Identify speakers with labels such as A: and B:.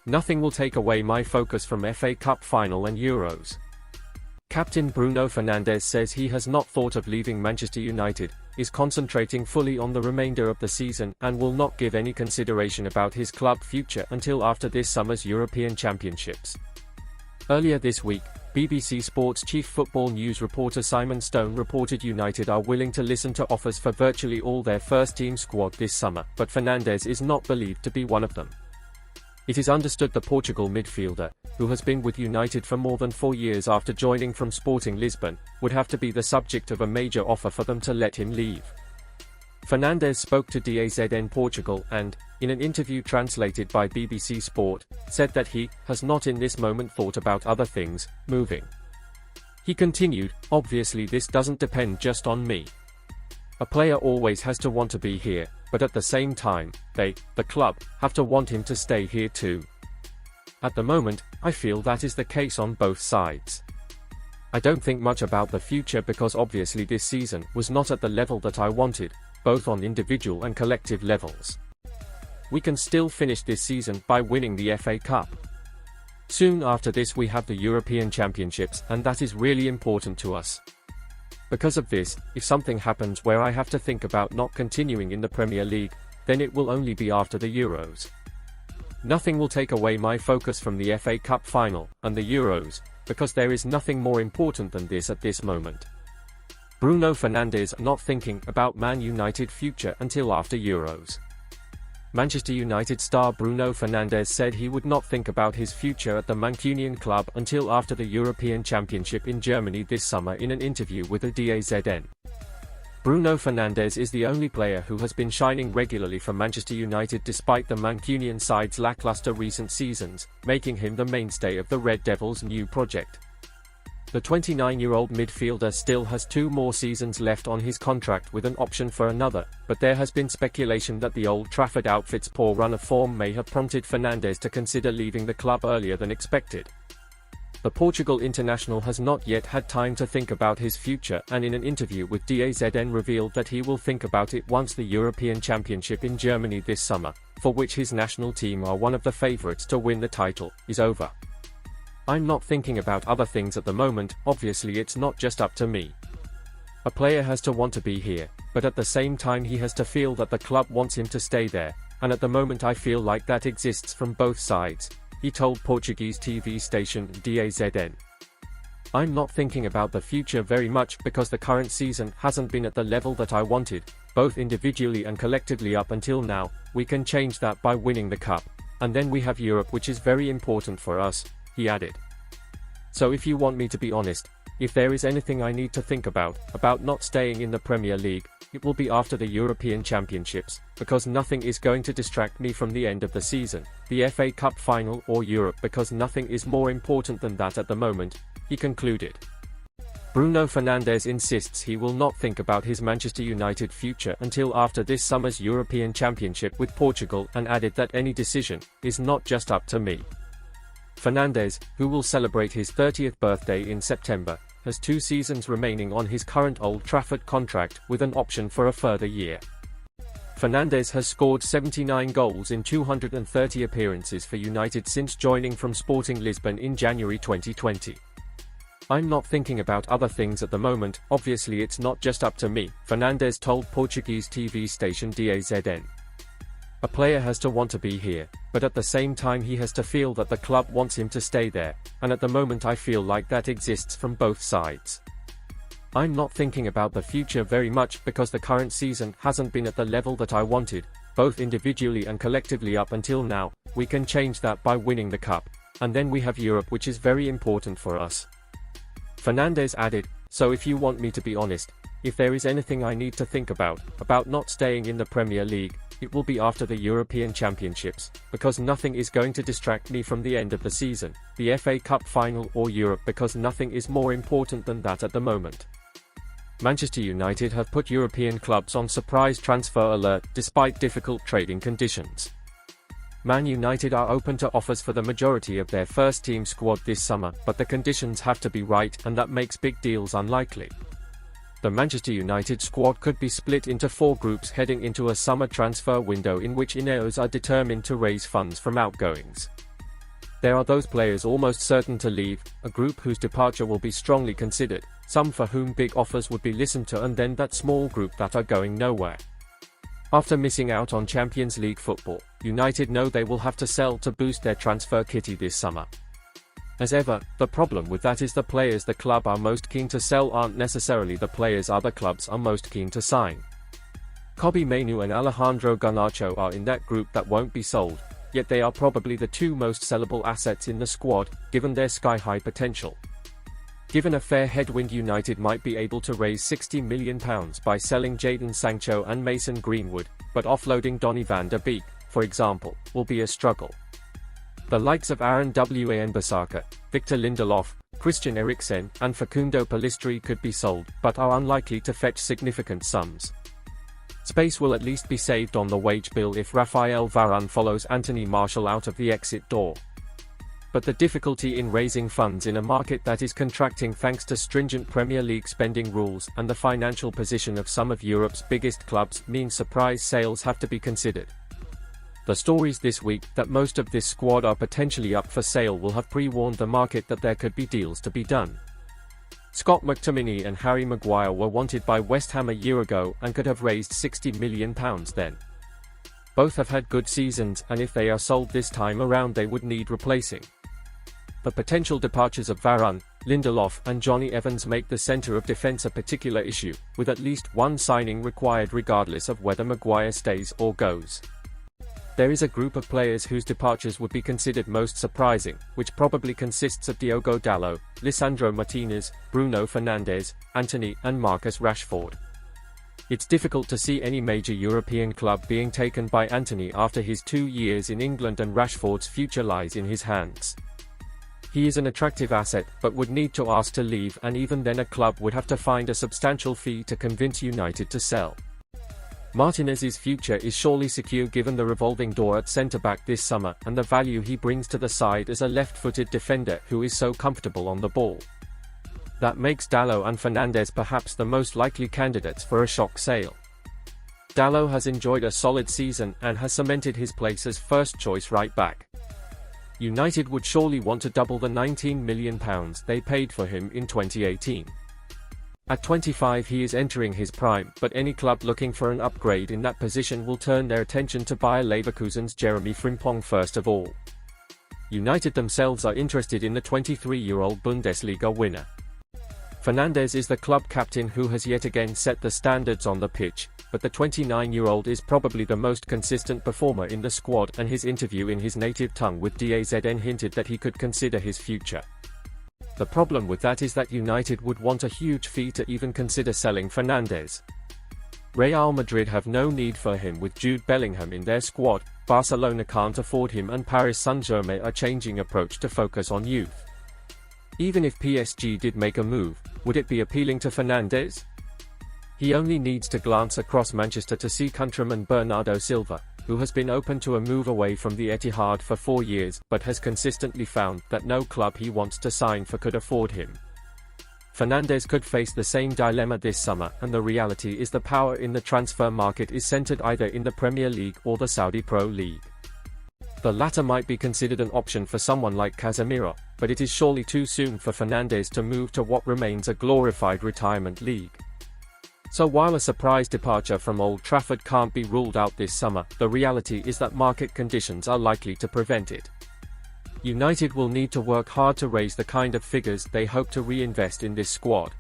A: Nothing will take away my focus from FA Cup final and Euros. Captain Bruno Fernandes says he has not thought of leaving Manchester United, is concentrating fully on the remainder of the season and will not give any consideration about his club future until after this summer's European Championships. Earlier this week, BBC Sport's chief football news reporter Simon Stone reported United are willing to listen to offers for virtually all their first-team squad this summer, but Fernandes is not believed to be one of them. It is understood the Portugal midfielder, who has been with United for more than 4 years after joining from Sporting Lisbon, would have to be the subject of a major offer for them to let him leave. Fernandes spoke to DAZN Portugal and, in an interview translated by BBC Sport, said that he has not in this moment thought about other things, moving. He continued, "Obviously this doesn't depend just on me. A player always has to want to be here, but at the same time, the club, have to want him to stay here too. At the moment, I feel that is the case on both sides. I don't think much about the future because obviously this season was not at the level that I wanted, both on individual and collective levels. We can still finish this season by winning the FA Cup. Soon after this we have the European Championships and that is really important to us. Because of this, if something happens where I have to think about not continuing in the Premier League, then it will only be after the Euros. Nothing will take away my focus from the FA Cup final and the Euros, because there is nothing more important than this at this moment." Bruno Fernandes not thinking about Man United future until after Euros. Manchester United star Bruno Fernandes said he would not think about his future at the Mancunian club until after the European Championship in Germany this summer in an interview with the DAZN. Bruno Fernandes is the only player who has been shining regularly for Manchester United despite the Mancunian side's lackluster recent seasons, making him the mainstay of the Red Devils' new project. The 29-year-old midfielder still has 2 more seasons left on his contract with an option for another, but there has been speculation that the Old Trafford outfit's poor run of form may have prompted Fernandes to consider leaving the club earlier than expected. The Portugal international has not yet had time to think about his future and in an interview with DAZN revealed that he will think about it once the European Championship in Germany this summer, for which his national team are one of the favourites to win the title, is over. "I'm not thinking about other things at the moment, obviously it's not just up to me. A player has to want to be here, but at the same time he has to feel that the club wants him to stay there, and at the moment I feel like that exists from both sides," he told Portuguese TV station DAZN. "I'm not thinking about the future very much because the current season hasn't been at the level that I wanted, both individually and collectively up until now. We can change that by winning the cup, and then we have Europe which is very important for us," he added. "So if you want me to be honest, if there is anything I need to think about not staying in the Premier League, it will be after the European Championships, because nothing is going to distract me from the end of the season, the FA Cup final or Europe because nothing is more important than that at the moment," he concluded. Bruno Fernandes insists he will not think about his Manchester United future until after this summer's European Championship with Portugal and added that any decision is not just up to me. Fernandes, who will celebrate his 30th birthday in September, has 2 seasons remaining on his current Old Trafford contract with an option for a further year. Fernandes has scored 79 goals in 230 appearances for United since joining from Sporting Lisbon in January 2020. "I'm not thinking about other things at the moment, obviously it's not just up to me," Fernandes told Portuguese TV station DAZN. "A player has to want to be here, but at the same time he has to feel that the club wants him to stay there, and at the moment I feel like that exists from both sides. I'm not thinking about the future very much because the current season hasn't been at the level that I wanted, both individually and collectively up until now. We can change that by winning the cup, and then we have Europe which is very important for us." Fernandes added, "So if you want me to be honest, if there is anything I need to think about not staying in the Premier League, it will be after the European Championships, because nothing is going to distract me from the end of the season, the FA Cup final or Europe because nothing is more important than that at the moment." Manchester United have put European clubs on surprise transfer alert despite difficult trading conditions. Man United are open to offers for the majority of their first-team squad this summer, but the conditions have to be right and that makes big deals unlikely. The Manchester United squad could be split into 4 groups heading into a summer transfer window in which Ineos are determined to raise funds from outgoings. There are those players almost certain to leave, a group whose departure will be strongly considered, some for whom big offers would be listened to, and then that small group that are going nowhere. After missing out on Champions League football, United know they will have to sell to boost their transfer kitty this summer. As ever, the problem with that is the players the club are most keen to sell aren't necessarily the players other clubs are most keen to sign. Kobbie Mainoo and Alejandro Garnacho are in that group that won't be sold, yet they are probably the two most sellable assets in the squad, given their sky-high potential. Given a fair headwind, United might be able to raise £60 million by selling Jadon Sancho and Mason Greenwood, but offloading Donny van der Beek, for example, will be a struggle. The likes of Aaron Wan-Bissaka, Victor Lindelof, Christian Eriksen, and Facundo Pellistri could be sold, but are unlikely to fetch significant sums. Space will at least be saved on the wage bill if Raphael Varane follows Anthony Martial out of the exit door. But the difficulty in raising funds in a market that is contracting thanks to stringent Premier League spending rules and the financial position of some of Europe's biggest clubs means surprise sales have to be considered. The stories this week that most of this squad are potentially up for sale will have pre-warned the market that there could be deals to be done. Scott McTominay and Harry Maguire were wanted by West Ham a year ago and could have raised £60 million then. Both have had good seasons, and if they are sold this time around they would need replacing. The potential departures of Varane, Lindelof and Johnny Evans make the centre of defence a particular issue, with at least one signing required regardless of whether Maguire stays or goes. There is a group of players whose departures would be considered most surprising, which probably consists of Diogo Dalot, Lisandro Martinez, Bruno Fernandes, Antony and Marcus Rashford. It's difficult to see any major European club being taken by Antony after his 2 years in England, and Rashford's future lies in his hands. He is an attractive asset, but would need to ask to leave, and even then a club would have to find a substantial fee to convince United to sell. Martinez's future is surely secure given the revolving door at centre-back this summer and the value he brings to the side as a left-footed defender who is so comfortable on the ball. That makes Dalot and Fernandes perhaps the most likely candidates for a shock sale. Dalot has enjoyed a solid season and has cemented his place as first-choice right-back. United would surely want to double the £19 million they paid for him in 2018. At 25 he is entering his prime, but any club looking for an upgrade in that position will turn their attention to Bayer Leverkusen's Jeremy Frimpong first of all. United themselves are interested in the 23-year-old Bundesliga winner. Fernandes is the club captain who has yet again set the standards on the pitch, but the 29-year-old is probably the most consistent performer in the squad, and his interview in his native tongue with DAZN hinted that he could consider his future. The problem with that is that United would want a huge fee to even consider selling Fernandes. Real Madrid have no need for him with Jude Bellingham in their squad, Barcelona can't afford him, and Paris Saint-Germain are changing approach to focus on youth. Even if PSG did make a move, would it be appealing to Fernandes? He only needs to glance across Manchester to see countryman Bernardo Silva, who has been open to a move away from the Etihad for 4 years but has consistently found that no club he wants to sign for could afford him. Fernandes could face the same dilemma this summer, and the reality is the power in the transfer market is centered either in the Premier League or the Saudi Pro League. The latter might be considered an option for someone like Casemiro, but it is surely too soon for Fernandes to move to what remains a glorified retirement league. So while a surprise departure from Old Trafford can't be ruled out this summer, the reality is that market conditions are likely to prevent it. United will need to work hard to raise the kind of figures they hope to reinvest in this squad.